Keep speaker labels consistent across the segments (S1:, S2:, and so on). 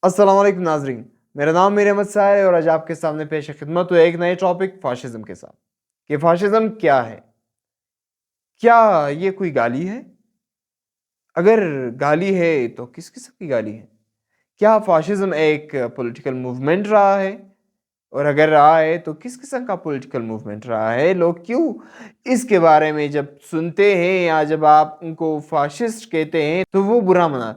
S1: अस्सलाम वालेकुम नाजरीन, मेरा नाम मीर अहमद साहब है और आज आपके सामने पेश खिदमत हो एक नए टॉपिक फाशिज्म के साथ कि फाशिज्म क्या है। क्या ये कोई गाली है? अगर गाली है तो किस किस्म की गाली है? क्या फाशिज्म एक पॉलिटिकल मूवमेंट रहा है? और अगर रहा है तो किस किस्म का पॉलिटिकल मूवमेंट रहा है? लोग क्यों इसके बारे में जब सुनते हैं या जब आप उनको फाशिस्ट कहते हैं तो वो बुरा मना,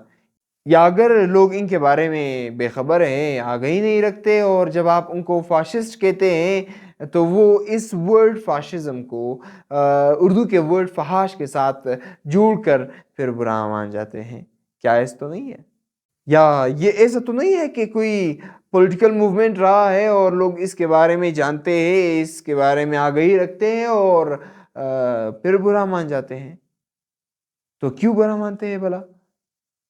S1: या अगर लोग इनके बारे में बेखबर हैं, आगाही नहीं रखते और जब आप उनको फाशिस्ट कहते हैं तो वो इस वर्ड फाशिज्म को उर्दू के वर्ड फहाश के साथ जोड़कर फिर बुरा मान जाते हैं। क्या ऐसा तो नहीं है? या ये ऐसा तो नहीं है कि कोई पॉलिटिकल मूवमेंट रहा है और लोग इसके बारे में जानते हैं, इसके बारे में आगाही रखते हैं और फिर बुरा मान जाते हैं? तो क्यों बुरा मानते हैं भला?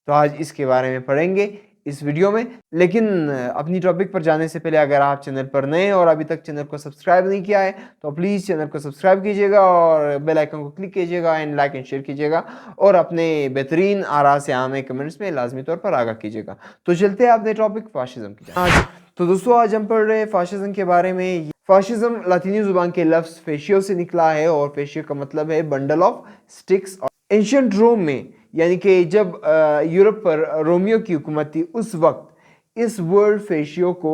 S1: तो आज इसके बारे में पढ़ेंगे इस वीडियो में। लेकिन अपनी टॉपिक पर जाने से पहले अगर आप चैनल पर नए हैं और अभी तक चैनल को सब्सक्राइब नहीं किया है तो प्लीज़ चैनल को सब्सक्राइब कीजिएगा और बेल आइकन को क्लिक कीजिएगा एंड लाइक एंड शेयर कीजिएगा और अपने बेहतरीन आरा से हमें कमेंट्स में लाजमी तौर पर आगाह कीजिएगा। तो चलते हैं अपने टॉपिक फाशिज्म की आज। तो दोस्तों आज हम पढ़ रहे हैं फाशिज्म के बारे में। फाशिज्म लातीनी जुबान के लफ्ज़ फेशियो से निकला है और फेशियो का मतलब है बंडल ऑफ स्टिक्स। और एंशियंट रोम में यानी कि जब यूरोप पर रोमियो की हुकूमत थी उस वक्त इस वर्ड फेशियो को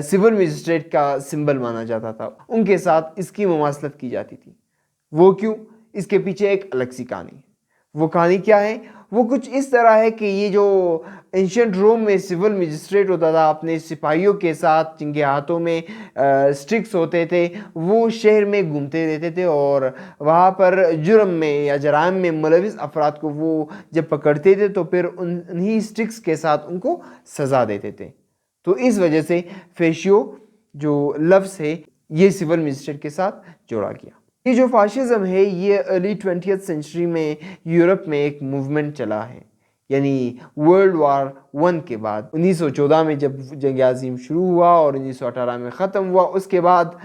S1: सिविल मजिस्ट्रेट का सिंबल माना जाता था। उनके साथ इसकी मुमासलत की जाती थी। वो क्यों? इसके पीछे एक अलग सी कहानी है। वो कहानी क्या है? वो कुछ इस तरह है कि ये जो एंशियंट रोम में सिविल मजिस्ट्रेट होता था अपने सिपाहियों के साथ जिनके हाथों में स्टिक्स होते थे, वो शहर में घूमते रहते थे और वहाँ पर जुर्म में या जराइम में मुलविस अफराद को वो जब पकड़ते थे तो फिर उन्हीं स्टिक्स के साथ उनको सज़ा देते थे। तो इस वजह से फेशियो जो लफ्ज़ है ये सिविल मजिस्ट्रेट के साथ जोड़ा गया। ये जो फाशिज्म है ये अर्ली 20th सेंचुरी में यूरोप में एक मूवमेंट चला है, यानी वर्ल्ड वार 1 के बाद 1914 में जब जंग आज़ीम शुरू हुआ और 1918 में ख़त्म हुआ, उसके बाद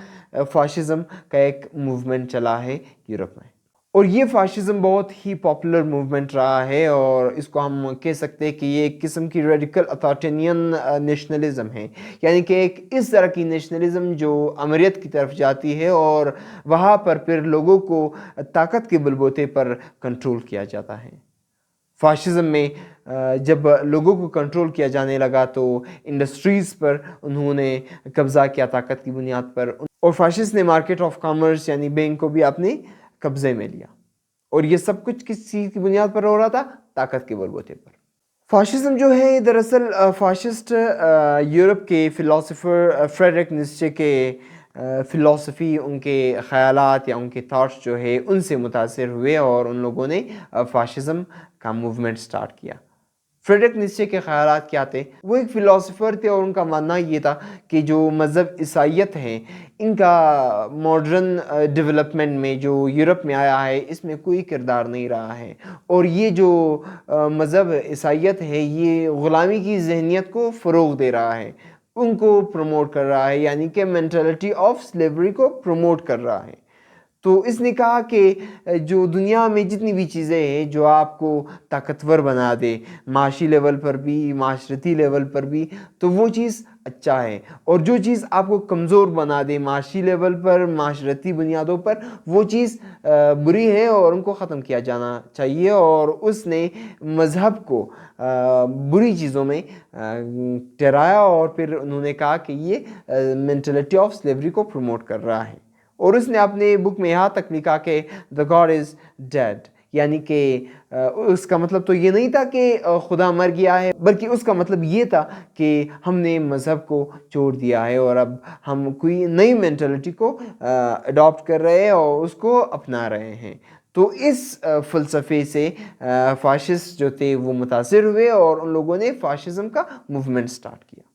S1: फाशिज्म का एक मूवमेंट चला है यूरोप में। और ये फाशिज्म बहुत ही पॉपुलर मूवमेंट रहा है और इसको हम कह सकते हैं कि ये एक किस्म की रेडिकल अथॉरिटेरियन नेशनलिज्म है, यानी कि एक इस तरह की नेशनलिज्म जो अमरीत की तरफ जाती है और वहाँ पर फिर लोगों को ताकत के बलबूते पर कंट्रोल किया जाता है। फाशिज्म में जब लोगों को कंट्रोल किया जाने लगा तो इंडस्ट्रीज़ पर उन्होंने कब्ज़ा किया ताकत की बुनियाद पर, और फाशिस्ट ने मार्केट ऑफ कॉमर्स यानी बैंक को भी अपने कब्जे में लिया। और ये सब कुछ किस चीज़ की बुनियाद पर हो रहा था? ताकत के बलबूते पर। फाशिज्म जो है दरअसल फाशिस्ट यूरोप के फ़िलासफ़र फ्रेडरिक नीत्शे के फ़िलासफ़ी, उनके ख़यालात या उनके थॉट्स जो है उनसे मुतासिर हुए और उन लोगों ने फाशिज्म का मूवमेंट स्टार्ट किया। फ्रेडरिक नीत्शे के ख़यालात क्या थे? वो एक फ़िलासफ़र थे और उनका मानना ये था कि जो मज़हब ईसाईयत है इनका मॉडर्न डेवलपमेंट में जो यूरोप में आया है इसमें कोई किरदार नहीं रहा है। और ये जो मज़हब ईसाईयत है ये ग़ुलामी की ज़हनियत को फ़रोग़ दे रहा है, उनको प्रमोट कर रहा है, यानी कि मेंटालिटी ऑफ स्लेवरी को प्रमोट कर रहा है। तो इसने कहा कि जो दुनिया में जितनी भी चीज़ें हैं जो आपको ताकतवर बना दे माशी लेवल पर भी, माशरती लेवल पर भी, तो वो चीज़ अच्छा है, और जो चीज़ आपको कमज़ोर बना दे माशी लेवल पर, माशरती बुनियादों पर, वो चीज़ बुरी है और उनको ख़त्म किया जाना चाहिए। और उसने मज़हब को बुरी चीज़ों में ठहराया और फिर उन्होंने कहा कि ये मेंटलिटी ऑफ स्लेवरी को प्रमोट कर रहा है। और उसने अपने बुक में यहाँ तक लिखा कि द गॉड इज़ डेड, यानी कि उसका मतलब तो ये नहीं था कि खुदा मर गया है, बल्कि उसका मतलब ये था कि हमने मज़हब को छोड़ दिया है और अब हम कोई नई मेंटालिटी को अडॉप्ट कर रहे हैं और उसको अपना रहे हैं। तो इस फ़लसफ़े से फाशिस्ट जो थे वो मुतासिर हुए और उन लोगों ने फाशिज़म का मूवमेंट स्टार्ट किया।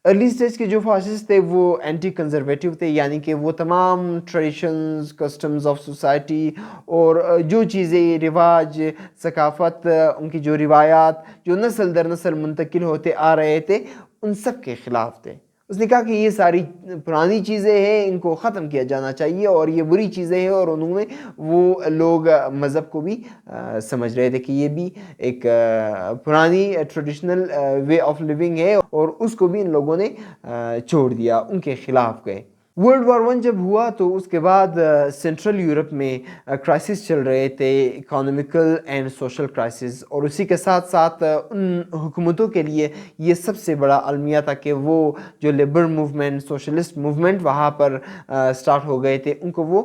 S1: अर्ली स्टेज के जो फाशिस्ट थे वो एंटी कंजर्वेटिव थे, यानी कि वो तमाम ट्रेडिशंस, कस्टम्स ऑफ सोसाइटी और जो चीज़ें, रिवाज, सकाफ़त, उनकी जो रिवायात जो नस्ल दर नस्ल मुंतकिल होते आ रहे थे उन सब के ख़िलाफ़ थे। اس نے کہا کہ یہ ساری پرانی چیزیں ہیں، ان کو ختم کیا جانا چاہیے اور یہ بری چیزیں ہیں، اور انہوں نے وہ لوگ مذہب کو بھی سمجھ رہے تھے کہ یہ بھی ایک پرانی ٹریڈیشنل وے آف لیونگ ہے، اور اس کو بھی ان لوگوں نے چھوڑ دیا، ان کے خلاف گئے۔ ورلڈ وار ون جب ہوا تو اس کے بعد سینٹرل یورپ میں کرائسس چل رہے تھے، اکانومیکل اینڈ سوشل کرائسس، اور اسی کے ساتھ ساتھ ان حکومتوں کے لیے یہ سب سے بڑا المیہ تھا کہ وہ جو لیبر موومنٹ، سوشلسٹ موومنٹ وہاں پر سٹارٹ ہو گئے تھے، ان کو وہ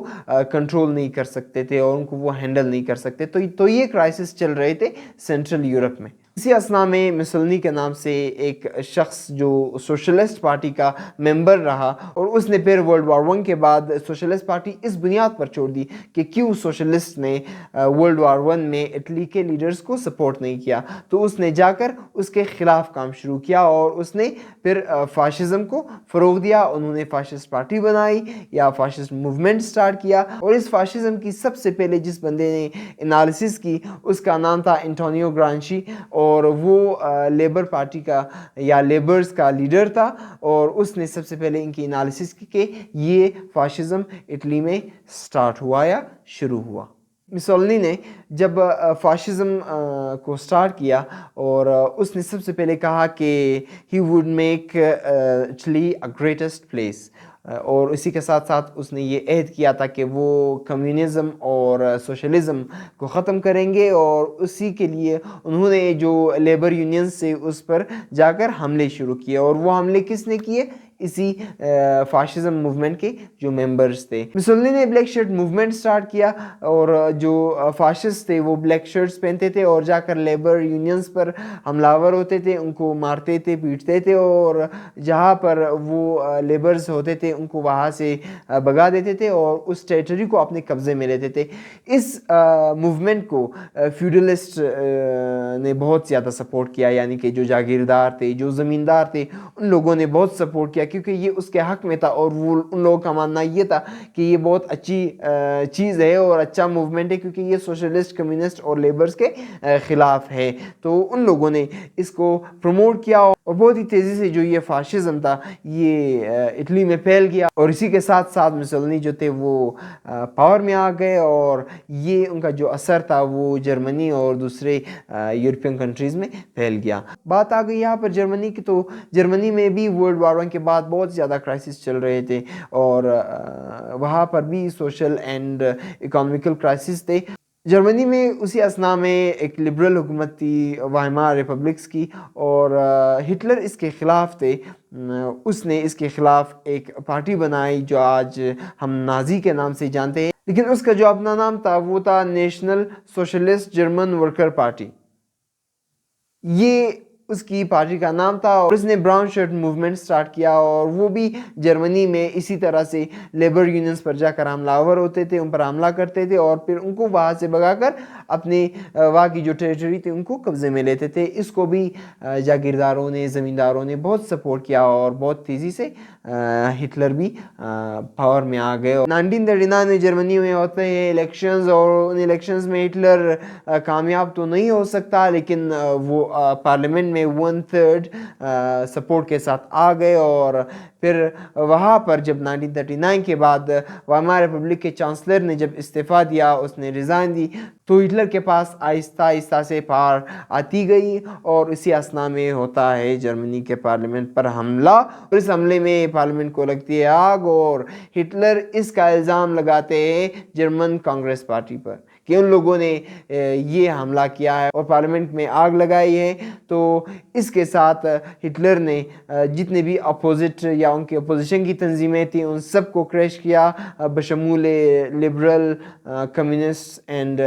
S1: کنٹرول نہیں کر سکتے تھے اور ان کو وہ ہینڈل نہیں کر سکتے، تو یہ کرائسس چل رہے تھے سینٹرل یورپ میں۔ اسی اسنا میں مسولینی کے نام سے ایک شخص جو سوشلسٹ پارٹی کا ممبر رہا، اور اس نے پھر ورلڈ وار ون کے بعد سوشلسٹ پارٹی اس بنیاد پر چھوڑ دی کہ کیوں سوشلسٹ نے ورلڈ وار ون میں اٹلی کے لیڈرز کو سپورٹ نہیں کیا، تو اس نے جا کر اس کے خلاف کام شروع کیا اور اس نے پھر فاشزم کو فروغ دیا۔ انہوں نے فاشسٹ پارٹی بنائی یا فاشسٹ موومنٹ سٹارٹ کیا، اور اس فاشزم کی سب سے پہلے جس بندے نے انالیسس کی اس کا نام تھا انٹونیو گرانشی، اور وہ لیبر پارٹی کا یا لیبرز کا لیڈر تھا، اور اس نے سب سے پہلے ان کی انالیسس کی کہ یہ فاشزم اٹلی میں سٹارٹ ہوا یا شروع ہوا۔ مسولینی نے جب فاشزم کو سٹارٹ کیا، اور اس نے سب سے پہلے کہا کہ he would make Italy a greatest place, اور اسی کے ساتھ ساتھ اس نے یہ عہد کیا تھا کہ وہ کمیونزم اور سوشلزم کو ختم کریں گے، اور اسی کے لیے انہوں نے جو لیبر یونینز سے اس پر جا کر حملے شروع کیے، اور وہ حملے کس نے کیے؟ اسی فاشزم موومنٹ کے جو ممبرز تھے۔ مسولینی نے بلیک شرٹ موومنٹ سٹارٹ کیا، اور جو فاشسٹ تھے وہ بلیک شرٹس پہنتے تھے اور جا کر لیبر یونینز پر حملہ آور ہوتے تھے، ان کو مارتے تھے، پیٹتے تھے، اور جہاں پر وہ لیبرز ہوتے تھے ان کو وہاں سے بھگا دیتے تھے اور اس ٹیریٹری کو اپنے قبضے میں لیتے تھے۔ اس موومنٹ کو فیوڈلسٹ نے بہت زیادہ سپورٹ کیا، یعنی کہ جو جاگیردار تھے، جو زمیندار تھے، ان لوگوں نے بہت سپورٹ کیا، کیونکہ یہ اس کے حق میں تھا، اور وہ ان لوگوں کا ماننا یہ تھا کہ یہ بہت اچھی چیز ہے اور اچھا موومنٹ ہے، کیونکہ یہ سوشلسٹ، کمیونسٹ اور لیبرز کے خلاف ہے۔ تو ان لوگوں نے اس کو پروموٹ کیا، اور بہت ہی تیزی سے جو یہ فاشزم تھا یہ اٹلی میں پھیل گیا، اور اسی کے ساتھ ساتھ مسولینی جو تھے وہ پاور میں آ گئے، اور یہ ان کا جو اثر تھا وہ جرمنی اور دوسرے یورپین کنٹریز میں پھیل گیا۔ بات آ گئی یہاں پر جرمنی کی، تو جرمنی میں بھی ورلڈ وار ون کے بعد بہت زیادہ کرائسس چل رہے تھے، اور وہاں پر بھی سوشل اینڈ اکانومیکل کرائسس تھے۔ جرمنی میں اسی اثنا میں ایک لبرل حکومت تھی وائمار ریپبلکس کی، اور ہٹلر اس کے خلاف تھے۔ اس نے اس کے خلاف ایک پارٹی بنائی جو آج ہم نازی کے نام سے جانتے ہیں، لیکن اس کا جو اپنا نام تھا وہ تھا national socialist German worker party, یہ اس کی پارٹی کا نام تھا، اور اس نے براؤن شرٹ موومنٹ سٹارٹ کیا، اور وہ بھی جرمنی میں اسی طرح سے لیبر یونینز پر جا کر حملہ آور ہوتے تھے، ان پر حملہ کرتے تھے، اور پھر ان کو وہاں سے بھگا کر اپنے وہاں کی جو ٹیریٹری تھی ان کو قبضے میں لیتے تھے۔ اس کو بھی جاگیرداروں نے، زمینداروں نے بہت سپورٹ کیا، اور بہت تیزی سے ہٹلر بھی پاور میں آ گئے۔ 1939 میں جرمنی میں ہوتے ہیں الیکشنز، اور ان الیکشنز میں ہٹلر کامیاب تو نہیں ہو سکتا، لیکن وہ پارلیمنٹ میں 1/3 سپورٹ کے ساتھ آ گئے، اور پھر وہاں پر جب 1939 کے بعد وائمار ریپبلک کے چانسلر نے جب استعفیٰ دیا، اس نے ریزائن دی، تو ہٹلر کے پاس آہستہ آہستہ سے پاور آتی گئی، اور اسی اثنا میں ہوتا ہے جرمنی کے پارلیمنٹ پر حملہ، اور اس حملے میں پارلیمنٹ کو لگتی ہے آگ، اور ہٹلر اس کا الزام لگاتے ہیں جرمن کانگریس پارٹی پر کہ ان لوگوں نے یہ حملہ کیا ہے اور پارلیمنٹ میں آگ لگائی ہے۔ تو اس کے ساتھ ہٹلر نے جتنے بھی اپوزٹ یا ان کے اپوزیشن کی تنظیمیں تھیں ان سب کو کریش کیا، بشمول لبرل، کمیونسٹ اینڈ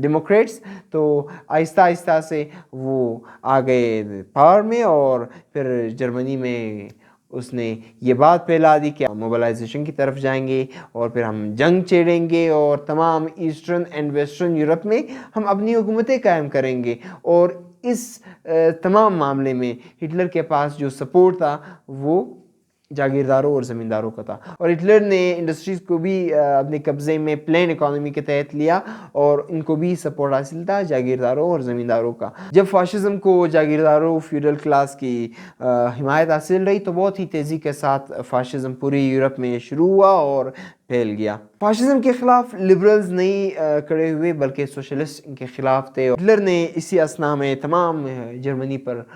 S1: ڈیموکریٹس۔ تو آہستہ آہستہ سے وہ آ گئے پاور میں، اور پھر جرمنی میں اس نے یہ بات پھیلا دی کہ ہم موبلائزیشن کی طرف جائیں گے، اور پھر ہم جنگ چھیڑیں گے، اور تمام ایسٹرن اینڈ ویسٹرن یورپ میں ہم اپنی حکومتیں قائم کریں گے۔ اور اس تمام معاملے میں ہٹلر کے پاس جو سپورٹ تھا وہ जागीरदारों और ज़मींदारों का था। और हिटलर ने इंडस्ट्रीज़ को भी अपने कब्ज़े में प्लेन इकोनॉमी के तहत लिया और इनको भी सपोर्ट हासिल था जागीरदारों और ज़मींदारों का। जब फाशिज़म को जागीरदारों फ्यूडल क्लास की हिमायत हासिल रही तो बहुत ही तेज़ी के साथ फाशिज़म पूरी यूरोप में शुरू हुआ और फैल गया। फाशिज़म के ख़िलाफ़ लिबरल्स नहीं खड़े हुए बल्कि सोशलिस्ट इनके ख़िलाफ़ थे। हिटलर ने इसी असना में तमाम जर्मनी पर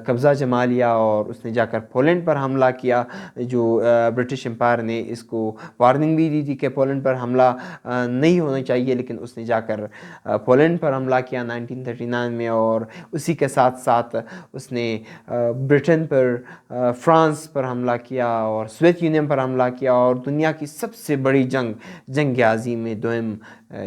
S1: कब्ज़ा जमा लिया और उसने जाकर पोलैंड पर हमला किया। जो ब्रिटिश एम्पायर ने इसको वार्निंग भी दी थी कि पोलैंड पर हमला नहीं होना चाहिए, लेकिन उसने जाकर पोलैंड पर हमला किया 1939 में। और उसी के साथ साथ उसने ब्रिटेन पर, फ्रांस पर हमला किया और सोवियत यूनियन पर हमला किया और दुनिया की सबसे बड़ी जंग आज़ीम में दोम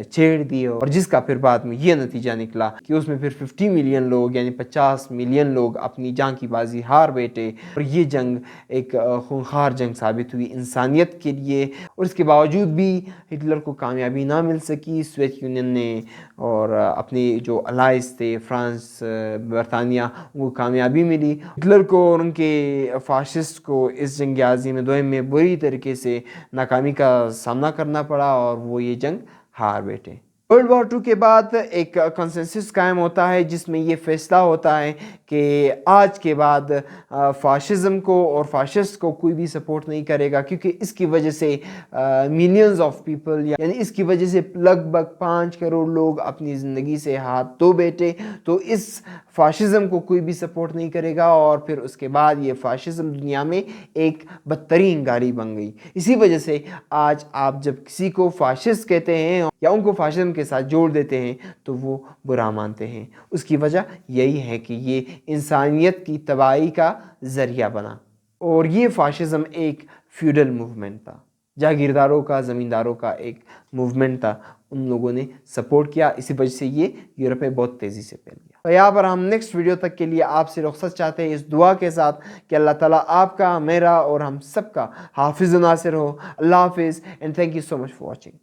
S1: छेड़ दी। और जिसका फिर बाद में ये नतीजा निकला कि उसमें फिर 50 मिलियन लोग यानी 50 मिलियन लोग अपनी जान की बाजी हार बैठे। और ये जंग एक खूंखार जंग साबित हुई इंसानियत के लिए। और इसके बावजूद भी हिटलर को कामयाबी ना मिल सकी। सोवियत यूनियन ने और अपने जो अलाइज थे फ्रांस, बरतानिया, उनको कामयाबी मिली। हिटलर को और उनके फाशिस्ट को इस जंग आज़ीम दोम में बुरी तरीके से नाकामी का सामना करना पड़ा और वो ये जंग हार बैठे। वर्ल्ड वॉर 2 के बाद एक कंसेंसस कायम होता है जिसमें ये फैसला होता है कि आज के बाद फाशिज़म को और फाशिस्ट को कोई भी सपोर्ट नहीं करेगा, क्योंकि इसकी वजह से मिलियंस ऑफ पीपल यानी इसकी वजह से लगभग 5 करोड़ लोग अपनी ज़िंदगी से हाथ धो बैठे। तो इस फाशिज़म को कोई भी सपोर्ट नहीं करेगा और फिर उसके बाद ये फाशिज़म दुनिया में एक बदतरीन गाड़ी बन गई। इसी वजह से आज आप जब किसी को फाशिस्ट कहते हैं या उनको फाशिज़म के साथ जोड़ देते हैं तो वो बुरा मानते हैं। उसकी वजह यही है कि ये इंसानियत की तबाही का ज़रिया बना। और ये फाशिज़म एक फ्यूडल मूवमेंट था, जागीरदारों का, ज़मींदारों का एक मूवमेंट था। उन लोगों ने सपोर्ट किया, इसी वजह से ये यूरोप में बहुत तेज़ी से फैल गया। तो यहाँ पर हम नेक्स्ट वीडियो तक के लिए आपसे रुखसत चाहते हैं इस दुआ के साथ कि अल्लाह ताला आपका, मेरा और हम सबका हाफिज़ नासिर हो। अल्लाह हाफिज़ and thank you so much for watching.